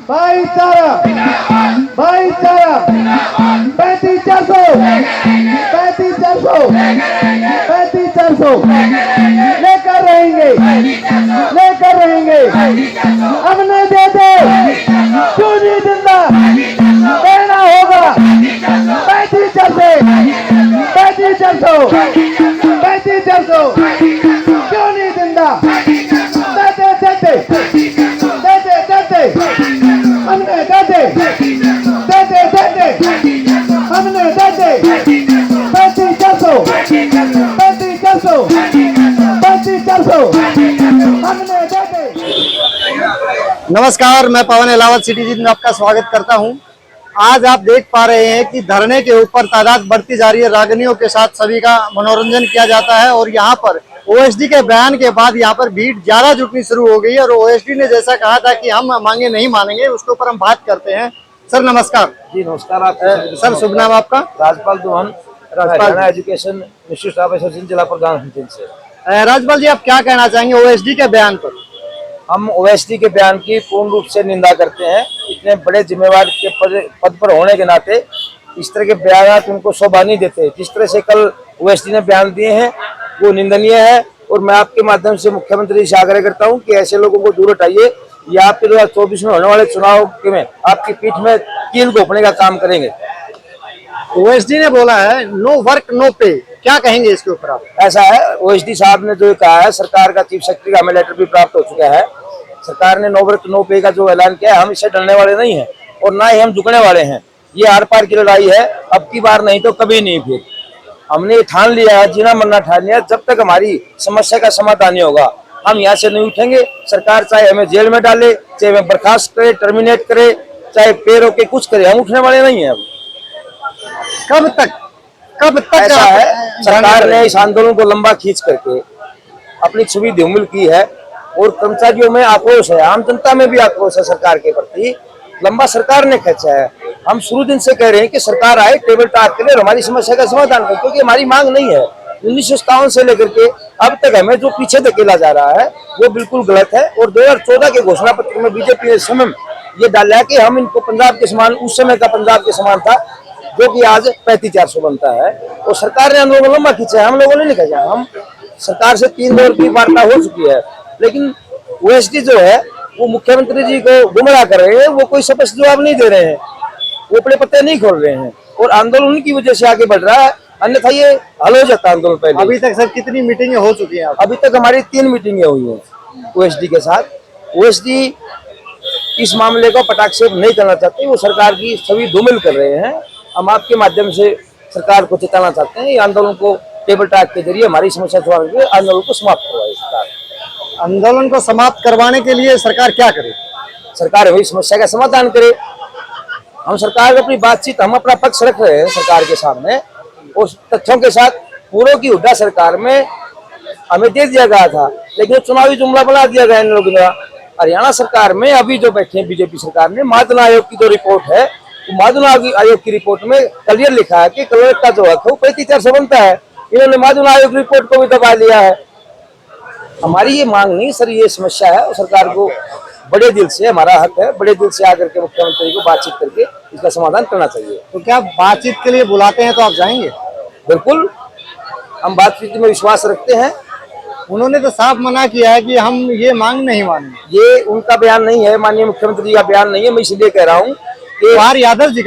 भाईचारा, भाईचारा, 35,400, 35,400, 35,400 लेकर रहेंगे, लेकर रहेंगे। अब नहीं देते क्यों नहीं जिंदा देना होगा। 35,400, 35,400, 35,400 क्यों नहीं जिंदा देते देते देते देते हमने देते देते देते हमने देते 35,400, 35,400, 35,400 हमने देते। नमस्कार, मैं पवन अहलावत सिटीजन में आपका स्वागत करता हूं। आज आप देख पा रहे हैं कि धरने के ऊपर तादाद बढ़ती जा रही है। रागनियों के साथ सभी का मनोरंजन किया जाता है और यहाँ पर ओएसडी के बयान के बाद यहाँ पर भीड़ ज्यादा जुटनी शुरू हो गई है और ओएसडी ने जैसा कहा था कि हम मांगे नहीं मानेंगे, उसके ऊपर हम बात करते हैं। सर नमस्कार। जी नमस्कार। आप सर शुभ नाम आपका? Rajpal Duhan, Rajpal education institute of association जिला प्रधान से। राजपाल जी, आप क्या कहना चाहेंगे ओएसडी के बयान पर? हम ओएसडी के बयान की पूर्ण रूप से निंदा करते हैं। इतने बड़े जिम्मेवार के पद पर होने के नाते इस तरह के बयान उनको शोभा नहीं देते। जिस तरह से कल ओएसडी ने बयान दिए हैं वो निंदनीय है और मैं आपके माध्यम से मुख्यमंत्री से आग्रह करता हूं कि ऐसे लोगों को दूर हटाइए। ये आपके 2024 में होने वाले चुनाव में आपकी पीठ में कील घोंपने का काम करेंगे। ओएसडी ने बोला है नो वर्क नो पे, क्या कहेंगे इसके ऊपर आप? ऐसा है, ओएसडी साहब ने जो कहा है, सरकार का चीफ सेक्रेटरी का हमें लेटर भी प्राप्त हो चुका है। सरकार ने नो वर्क नो पे का जो ऐलान किया है, हम इससे डरने वाले नहीं हैं और ना ही हम झुकने वाले हैं। ये आर पार की लड़ाई है, अब की बार नहीं तो कभी नहीं। फिर हमने ठान लिया है, जीना मरना ठान लिया। जब तक हमारी समस्या का समाधान नहीं होगा हम यहाँ से नहीं उठेंगे। सरकार चाहे हमें जेल में डाले, चाहे हमें बर्खास्त करे, टर्मिनेट करे, चाहे पैरों के कुछ करे, हम उठने वाले नहीं है। कब तक ऐसा है, सरकार ने इस आंदोलन को लंबा खींच करके अपनी छवि धूमिल की है और कर्मचारियों में आक्रोश है, आम जनता में भी आक्रोश है सरकार के प्रति। लंबा सरकार ने खींचा है। हम शुरू दिन से कह रहे हैं कि सरकार आए, टेबल टॉक करे और हमारी समस्या का समाधान करे, क्योंकि हमारी मांग नहीं है। 1957 से लेकर के अब तक हमें जो पीछे धकेला जा रहा है वो बिल्कुल गलत है। और 2014 के घोषणा पत्र में बीजेपी ने समय ये डाला कि हम इनको पंजाब के समान, उस समय का पंजाब के समान था जो कि आज 35,400 बनता है। और सरकार ने हम लोगों को लंबा खींचा है, हम लोगों ने नहीं खींचा। हम सरकार से 3 दौर की वार्ता हो चुकी है, लेकिन ओएसडी जो है वो मुख्यमंत्री जी को गुमराह कर रहे हैं। वो कोई स्पष्ट जवाब नहीं दे रहे हैं, वो अपने पत्ते नहीं खोल रहे हैं और आंदोलन उनकी वजह से आगे बढ़ रहा है, अन्यथा ये हल हो जाता आंदोलन पहले। अभी तक सर कितनी मीटिंगें हो चुकी हैं? अभी तक हमारी 3 मीटिंगें हुई हैं ओएसडी के साथ। ओएसडी इस मामले को पटाक्षेप नहीं करना चाहते, वो सरकार की छवि धूमिल कर रहे हैं। हम आपके माध्यम से सरकार को चेताना चाहते हैं, ये आंदोलन को टेबल टॉक के जरिए हमारी समस्या सुलझाने के लिए आंदोलन को समाप्त करवाए। सरकार आंदोलन को समाप्त करवाने के लिए सरकार क्या करे? सरकार वही समस्या का समाधान करे। हम सरकार को अपनी बातचीत, हम अपना पक्ष रख रहे हैं सरकार के सामने और तथ्यों के साथ। पूर्व की हुड्डा सरकार में हमें दे दिया गया था, लेकिन चुनावी जुमला बना दिया गया इन लोगों द्वारा। हरियाणा सरकार में अभी जो बैठे हैं बीजेपी सरकार ने, मादन आयोग की जो रिपोर्ट है, मादन आयोग की रिपोर्ट में क्लियर लिखा है कि कलर का जो हक है वो 35,400 बनता है। इन्होंने मादन आयोग रिपोर्ट को भी दबा लिया है। हमारी ये मांग नहीं सर, ये समस्या है और सरकार को बड़े दिल से, हमारा हक है, बड़े दिल से आकर के मुख्यमंत्री को बातचीत करके इसका समाधान करना चाहिए। तो क्या बातचीत के लिए बुलाते हैं तो आप जाएंगे? बिल्कुल, हम बातचीत में विश्वास रखते हैं। उन्होंने तो साफ मना किया है कि हम ये मांग नहीं मानेंगे। ये उनका बयान नहीं है, माननीय मुख्यमंत्री का बयान नहीं है। मैं इसलिए कह रहा हूँ कि जवाहर यादव जी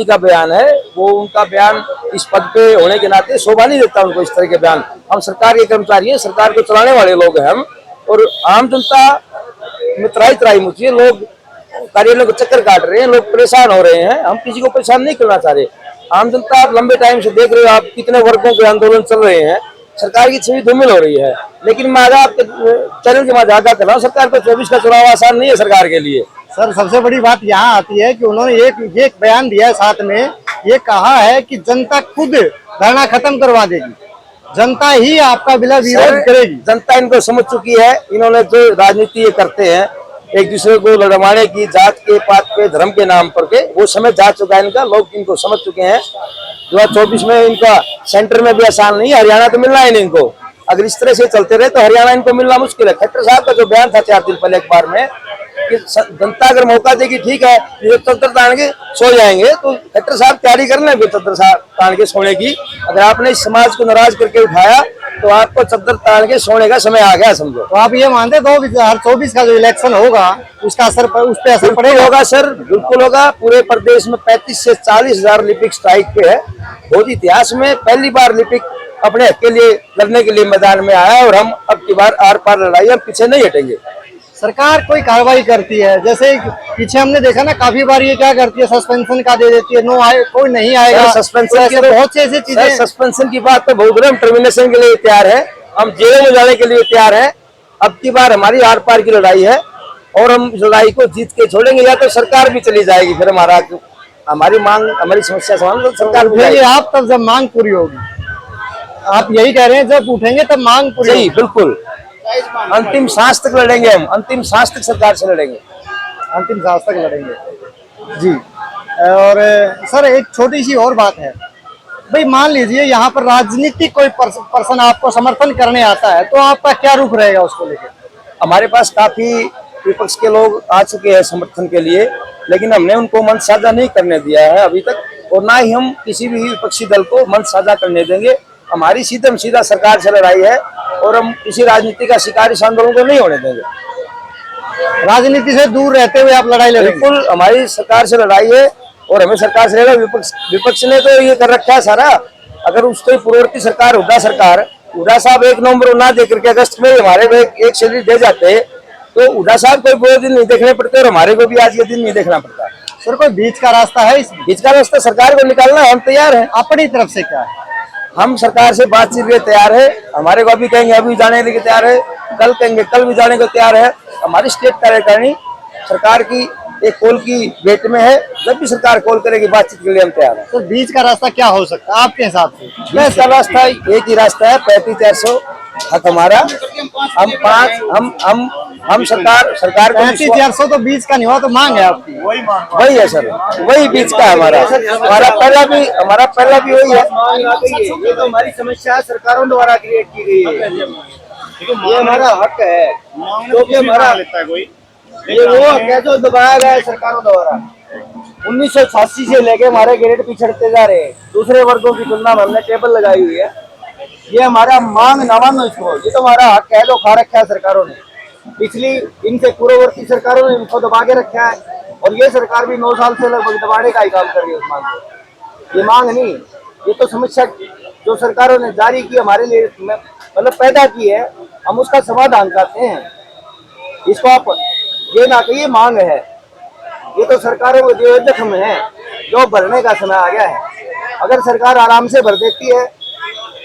का बयान है। वो उनका बयान इस पद पे होने के नाते शोभा नहीं देता उनको इस तरह के बयान। हम सरकार के कर्मचारी हैं, सरकार को चलाने वाले लोग हैं हम, और आम जनता में त्राही मची है। लोग कार्यालयों को चक्कर काट रहे हैं, लोग परेशान हो रहे हैं। हम किसी को परेशान नहीं करना चाह रहे। आम जनता आप लंबे टाइम से देख रहे हो, आप कितने वर्गों के आंदोलन चल रहे हैं, सरकार की छवि धूमिल हो रही है। लेकिन मैं आपके चैनल के माध्यम आगाह कर रहा हूँ, सरकार को 24 का चुनाव आसान नहीं है सरकार के लिए। सर सबसे बड़ी बात यहाँ आती है कि उन्होंने एक बयान दिया है, साथ में ये कहा है कि जनता खुद धरना खत्म करवा देगी, जनता ही आपका विरोध करेगी। जनता इनको समझ चुकी है। इन्होंने जो राजनीति ये करते हैं, एक दूसरे को लड़वाने की, जात के, पात के, धर्म के नाम पर के, वो समय जा चुका है इनका। लोग इनको समझ चुके हैं। 2024 में इनका सेंटर में भी आसान नहीं है, हरियाणा तो मिलना है नहीं इनको। अगर इस तरह से चलते रहे तो हरियाणा इनको मिलना मुश्किल है। खट्टर साहब का जो बयान था 4 दिन पहले अखबार में, कि जनता अगर मौका देगी ठीक है, ये चद्दर तान के सो जाएंगे तो खट्टर साहब तैयारी कर लेंगे चद्दर तान के सोने की। अगर आपने इस समाज को नाराज करके उठाया तो आपको चद्दर तान के सोने का समय आ गया समझो। तो आप ये मानते 2024 का जो इलेक्शन होगा उसका असर उस पर असर पड़ेगा? होगा सर, बिल्कुल होगा। पूरे प्रदेश में 35 से 40 हजार लिपिक स्ट्राइक पे है। बहुत इतिहास में पहली बार लिपिक अपने हक के लिए लड़ने के लिए मैदान में आया और हम अब की बार आर पार लड़ाई हम पीछे नहीं हटेंगे। सरकार कोई कार्रवाई करती है, जैसे पीछे हमने देखा ना काफी बार ये क्या करती है, सस्पेंशन का दे देती है, नो आए कोई नहीं आएगा, सस्पेंशन की बहुत सी ऐसी चीजें। सस्पेंशन की बात तो बहुत, हम टर्मिनेशन के लिए तैयार है, हम जेल में जाने के लिए तैयार है। अब की बार हमारी आर पार की लड़ाई है और हम इस लड़ाई को जीत के छोड़ेंगे, या तो सरकार भी चली जाएगी, फिर हमारी मांग हमारी समस्या समाधान तो सरकार उठेंगे आप तब जब मांग पूरी होगी। आप यही कह रहे हैं जब उठेंगे तब मांग पूरी होगी? बिल्कुल, अंतिम सांस तक लड़ेंगे हम, अंतिम सांस तक सरकार से लड़ेंगे, अंतिम सांस तक लड़ेंगे जी। और सर एक छोटी सी और बात है भाई, मान लीजिए यहाँ पर राजनीतिक कोई पर्सन आपको समर्थन करने आता है तो आपका क्या रुख रहेगा उसको लेकर? हमारे पास काफी विपक्ष के लोग आ चुके हैं समर्थन के लिए, लेकिन हमने उनको मंच साझा नहीं करने दिया है अभी तक, और ना ही हम किसी भी विपक्षी दल को मंच साझा करने देंगे। हमारी सीधम सीधा सरकार से लड़ाई है और हम किसी राजनीति का शिकार इस आंदोलन को नहीं होने देंगे। राजनीति से दूर रहते हुए आप लड़ाई लड़ेंगे? बिल्कुल, हमारी सरकार से लड़ाई है और हमें सरकार से लड़ाई। विपक्ष ने तो ये कर रखा है सारा। अगर उसको पूर्ववर्ती सरकार हुड्डा साहब 1 नवंबर ना दे करके अगस्त में हमारे को एक सैलरी दे जाते तो हुड्डा साहब को पूरे दिन नहीं देखने पड़ते और हमारे को भी आज ये दिन नहीं देखना पड़ता। सर कोई बीच का रास्ता है इसमें? बीच का रास्ता सरकार को निकालना हम तैयार हैं। अपनी तरफ से क्या है? हम सरकार से बातचीत के लिए तैयार है। हमारे को अभी कहेंगे अभी जाने के लिए तैयार है, कल कहेंगे कल भी जाने को तैयार है। हमारी स्टेट कार्यकारिणी सरकार की एक कॉल की वेट में है, जब भी सरकार कॉल करेगी बातचीत के लिए हम तैयार हैं। तो बीच का रास्ता क्या हो सकता है आपके हिसाब से? बीच का रास्ता एक ही रास्ता है, 35-400 हक हमारा। हम सरकार को 35-400 तो बीच का नहीं हुआ, तो मांग है आपकी? वही है सर, वही बीच का है हमारा पहला भी वही है। ये तो हमारी समस्या सरकारों द्वारा क्रिएट की गई है, ये हमारा हक है, क्योंकि हमारा ये वो हक है जो दबाया गया है सरकारों द्वारा। 1986 से लेके हमारे ग्रेड पिछड़ते जा रहे हैं, दूसरे वर्गों की तुलना में हमने टेबल लगाई हुई है। ये हमारा मांग ना मानो इसको, ये तो हमारा हक है जो खा रखा है सरकारों ने। पिछली इनसे पूर्ववर्ती सरकारों ने इनको दबा के रखा है और ये सरकार भी 9 साल से लगभग दबाने का ही काम कर रही है उस मांग को। ये मांग नहीं, ये तो समस्या जो सरकारों ने जारी की हमारे लिए मतलब पैदा की है, हम उसका समाधान चाहते हैं। इसको आप ये ना कहिए मांग है, ये तो सरकारों को जो जख्म है जो भरने का समय आ गया है। अगर सरकार आराम से भर देती है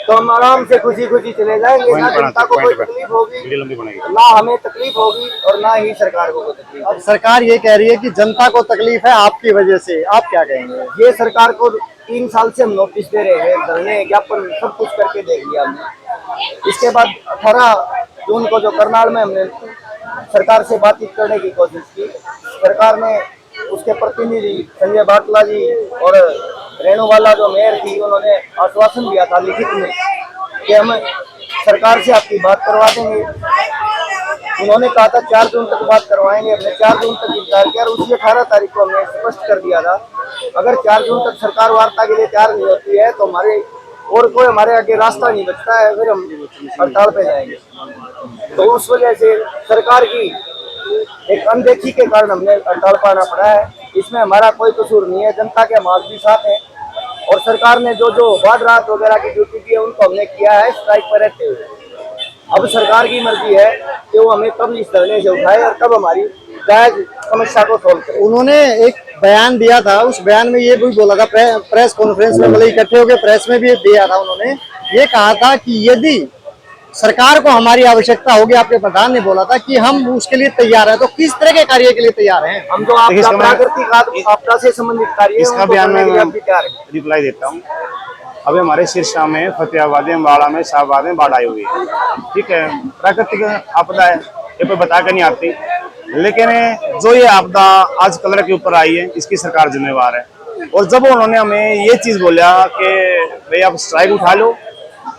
तो हम आराम से खुशी खुशी चले जाएंगे, ना जनता को कोई तकलीफ होगी, ना हमें तकलीफ होगी और ना ही सरकार को कोई तकलीफ। अब सरकार ये कह रही है कि जनता को तकलीफ है आपकी वजह से, आप क्या कहेंगे? ये सरकार को 3 साल से हम नोटिस दे रहे हैं, धरने ज्ञापन सब कुछ करके देख लिया हमने। इसके बाद 18 जून को जो करनाल में हमने सरकार से बातचीत करने की कोशिश की, सरकार ने उसके प्रतिनिधि संजय बाटला जी और रेणुवाला जो मेयर थी, उन्होंने आश्वासन दिया था लिखित में कि हम सरकार से आपकी बात करवा देंगे। उन्होंने कहा था 4 जून तक बात करवाएंगे, हमने 4 जून तक इंतजार किया और उसी 18 तारीख को हमने स्पष्ट कर दिया था अगर 4 जून तक सरकार वार्ता के लिए तैयार नहीं होती है तो हमारे और कोई हमारे आगे रास्ता नहीं बचता है, फिर हम हड़ताल पे जाएंगे। तो उस वजह से सरकार की एक अनदेखी के कारण हमने हड़ताल पाना पड़ा है। इसमें हमारा कोई कसूर नहीं है, जनता के हमारे भी साथ हैं और सरकार ने जो बाद रात वगैरह की ड्यूटी दी है उनको हमने किया है स्ट्राइक पर रहते हुए। अब सरकार की मर्जी है कि वो हमें कब इस धरने से उठाए और कब हमारी जायज समस्या को सोल्व करे। उन्होंने एक बयान दिया था, उस बयान में ये भी बोला था, प्रेस कॉन्फ्रेंस में मतलब इकट्ठे होकर प्रेस में भी दिया था, उन्होंने ये कहा था कि यदि सरकार को हमारी आवश्यकता होगी, आपके प्रधान ने बोला था कि हम उसके लिए तैयार हैं, तो किस तरह के कार्य के लिए तैयार हैं? हम जो आपदा से संबंधित कार्य इसका बयान में रिप्लाई देता हूँ। अभी हमारे सिरसा में, फतेहाबाद में, अम्बाड़ा में, शाहबाद में बाढ़ आई हुई है, ठीक है, प्राकृतिक आपदा है, ये कोई बता कर नहीं आती, लेकिन जो ये आपदा आज कलर के ऊपर आई है इसकी सरकार जिम्मेवार है। और जब उन्होंने हमें ये चीज बोला कि भाई आप स्ट्राइक उठा लो,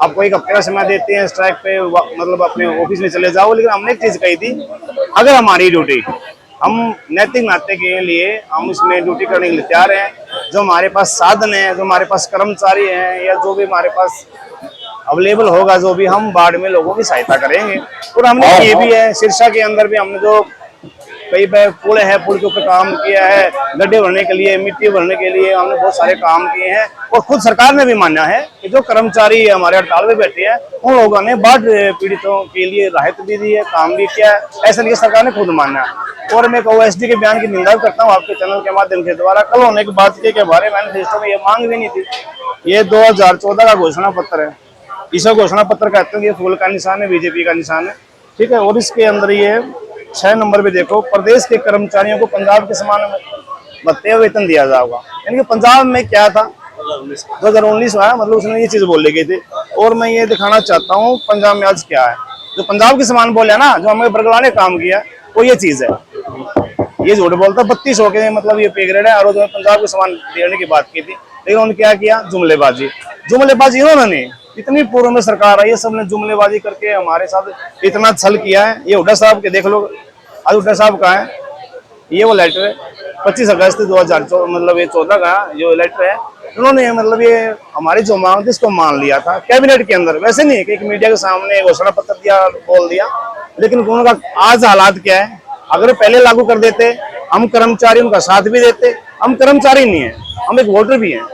आपको 1 हफ्ते का समय देते हैं स्ट्राइक पे, मतलब अपने ऑफिस में चले जाओ, लेकिन हमने एक चीज कही थी, अगर हमारी ड्यूटी हम नैतिक नाते के लिए हम इसमें ड्यूटी करने के लिए तैयार हैं। जो हमारे पास साधन है, जो हमारे पास कर्मचारी हैं, या जो भी हमारे पास अवेलेबल होगा, जो भी हम बाढ़ में लोगों की सहायता करेंगे। और हमने ये भी है, सिरसा के अंदर भी हमने जो कई पुल है, पुल के ऊपर काम किया है, गड्ढे भरने के लिए, मिट्टी भरने के लिए हमने बहुत सारे काम किए हैं। और खुद सरकार ने भी माना है कि जो कर्मचारी हमारे हड़ताल में बैठे हैं उन लोगों ने बाढ़ पीड़ितों के लिए राहत भी दी है, काम भी किया है, ऐसा नहीं सरकार ने खुद माना है। और मैं OSD के बयान की निंदा करता हूँ आपके चैनल के माध्यम से द्वारा। कल होने की बात के बारे में मैनिफेस्टो में ये मांग भी नहीं थी। ये 2014 का घोषणा पत्र है, इस घोषणा पत्र कहते हैं, ये फूल का निशान है, बीजेपी का निशान है, ठीक है। और इसके अंदर ये 6 नंबर पे देखो, प्रदेश के कर्मचारियों को पंजाब के समान भत्ते वेतन दिया जाएगा। यानी कि पंजाब में क्या था 2019 में, मतलब उसने ये चीज बोल गई थी। और मैं ये दिखाना चाहता हूँ पंजाब में आज क्या है, जो पंजाब के समान बोले ना, जो हमें बरगला ने काम किया वो ये चीज है। ये झूठ बोलता 3200 के मतलब ये पे ग्रेड है, और जो पंजाब के समान देने की बात की थी, लेकिन उन्होंने क्या किया, जुमलेबाजी इन्होंने इतनी पूर्व में सरकार आई है, सबने जुमलेबाजी करके हमारे साथ इतना छल किया है। ये हुड्डा साहब के देख लो, आज हुड्डा साहब का है, ये वो लेटर है 25 अगस्त 2014 मतलब ये 14 का जो लेटर है, उन्होंने मतलब ये हमारी जो मांग थी इसको मान लिया था कैबिनेट के अंदर। वैसे नहीं कि एक मीडिया के सामने घोषणा पत्र दिया, बोल दिया, लेकिन उनका आज हालात क्या है, अगर पहले लागू कर देते, हम कर्मचारी उनका साथ भी देते। हम कर्मचारी नहीं है, हम एक वोटर भी हैं,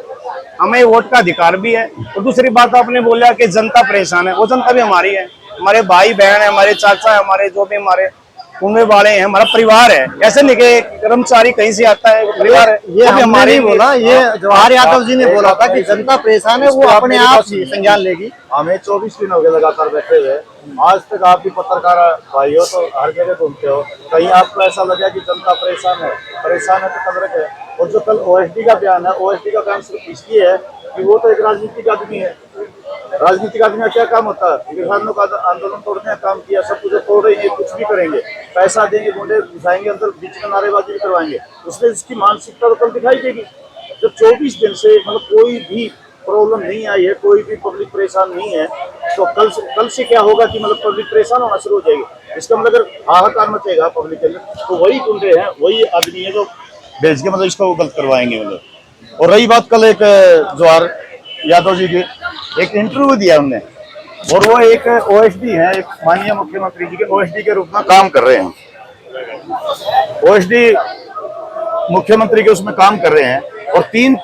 हमें वोट का अधिकार भी है। और दूसरी बात आपने बोला कि जनता परेशान है, वो जनता भी हमारी है, हमारे भाई बहन है, हमारे चाचा है, हमारे जो भी हमारे कुंबे वाले हैं, हमारा परिवार है। ऐसे नहीं कि कर्मचारी कहीं से आता है, परिवार है। ये हमने नहीं बोला, ये जवाहर यादव जी ने बोला था कि जनता परेशान है, वो अपने आप संज्ञान लेगी। हमें 24 दिन हो गए लगातार बैठे हुए, आज तक आप भी पत्रकार भाई हो तो हर जगह घूमते हो, कहीं आपको ऐसा लगा कि जनता परेशान है तो कदर है। और जो कल OSD का बयान है, OSD का बयान सिर्फ इसलिए है कि वो तो एक राजनीतिक आदमी है। राजनीतिक आदमी का क्या काम होता है, किसानों का आंदोलन तोड़ने का काम किया, सब कुछ तोड़ रहे हैं, कुछ भी करेंगे, पैसा देंगे, गुंडे घुसाएंगे अंदर, बीच में नारेबाजी भी करवाएंगे। उसमें इसकी मानसिकता तो कल दिखाई देगी। जब 24 दिन से मतलब कोई भी प्रॉब्लम नहीं आई है, कोई भी पब्लिक परेशान नहीं है, तो कल से क्या होगा कि मतलब पब्लिक परेशान होना शुरू हो जाएगी। इसका मतलब अगर हाहाकार मचेगा पब्लिक के अंदर, तो वही गुंडे हैं, वही आदमी है जो भेज के मतलब इसको गलत करवाएंगे मतलब। और रही बात, कल एक जवाहर यादव जी की एक इंटरव्यू दिया उनने, और वो एक OSD है, एक माननीय मुख्यमंत्री जी के OSD के रूप में काम कर रहे हैं। OSD मुख्यमंत्री के उसमें काम कर रहे हैं, और 3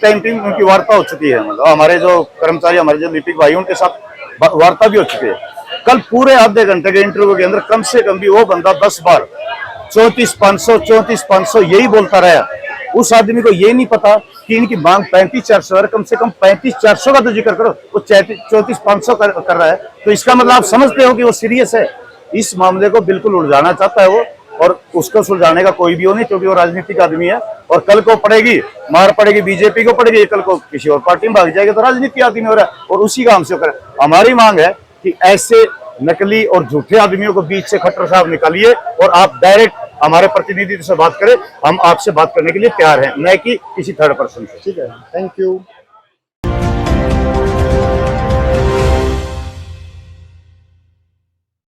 टाइम उनकी वार्ता हो चुकी है। मतलब हमारे जो कर्मचारी, हमारे जो लिपिक भाई, उनके साथ वार्ता भी हो चुकी है। कल पूरे आधे घंटे के इंटरव्यू के अंदर कम से कम भी वो बंदा 10 बार 34,500 यही बोलता रहा। उस आदमी को ये नहीं पता कि इनकी मांग 35,400 है, कम से कम 35,400 का तो जिक्र करो, वो 34,500 कर रहा है। तो इसका मतलब आप समझते हो कि वो सीरियस है, इस मामले को बिल्कुल उलझाना चाहता है वो, और उसको सुलझाने का कोई भी हो नहीं, क्योंकि वो राजनीतिक आदमी है। और कल को पड़ेगी मार, पड़ेगी बीजेपी को पड़ेगी, कल को किसी और पार्टी में भाग जाएगी, तो राजनीतिक आदमी हो रहा है, और उसी काम से होकर हमारी मांग है कि ऐसे नकली और झूठे आदमियों को बीच से खट्टर साहब निकालिए, और आप डायरेक्ट हमारे प्रतिनिधि से बात करें। हम आपसे बात करने के लिए तैयार हैं, न कि किसी थर्ड पर्सन से। ठीक है, थैंक यू।